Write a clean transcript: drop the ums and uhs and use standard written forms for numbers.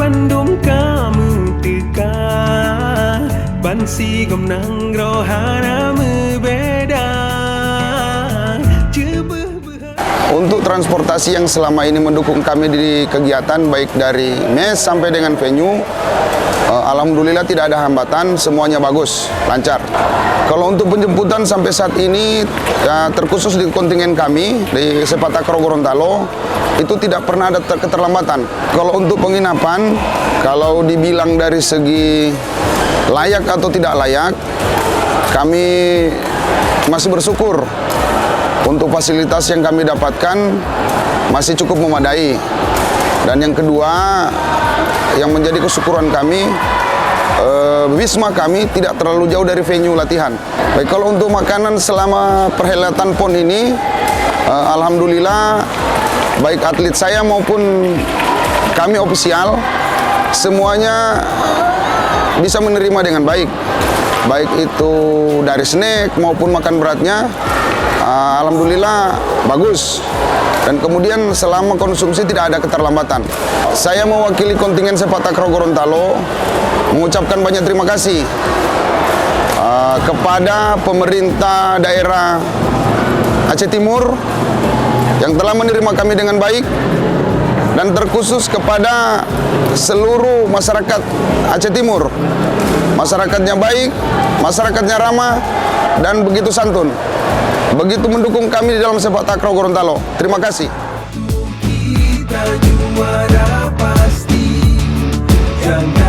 Bandung kamu teka Bansi gomnang rohana beda. Untuk transportasi yang selama ini mendukung kami di kegiatan baik dari mes sampai dengan venue, alhamdulillah tidak ada hambatan, semuanya bagus, lancar. Kalau untuk penjemputan sampai saat ini ya, terkhusus di kontingen kami di Sepak-Takraw Gorontalo itu tidak pernah ada keterlambatan. Kalau untuk penginapan, kalau dibilang dari segi layak atau tidak layak, kami masih bersyukur untuk fasilitas yang kami dapatkan masih cukup memadai. Dan yang kedua, yang menjadi kesyukuran kami, wisma kami tidak terlalu jauh dari venue latihan. Baik, kalau untuk makanan selama perhelatan PON ini, alhamdulillah baik atlet saya maupun kami ofisial semuanya bisa menerima dengan baik. Baik itu dari snack maupun makan beratnya, alhamdulillah bagus. Dan kemudian selama konsumsi tidak ada keterlambatan. Saya mewakili kontingen Sepak-Takraw Gorontalo mengucapkan banyak terima kasih kepada pemerintah daerah Aceh Timur yang telah menerima kami dengan baik, dan terkhusus kepada seluruh masyarakat Aceh Timur. Masyarakatnya baik, masyarakatnya ramah, dan begitu santun. Begitu mendukung kami di dalam Sepak-Takraw Gorontalo. Terima kasih. Kita juara pasti. Jangan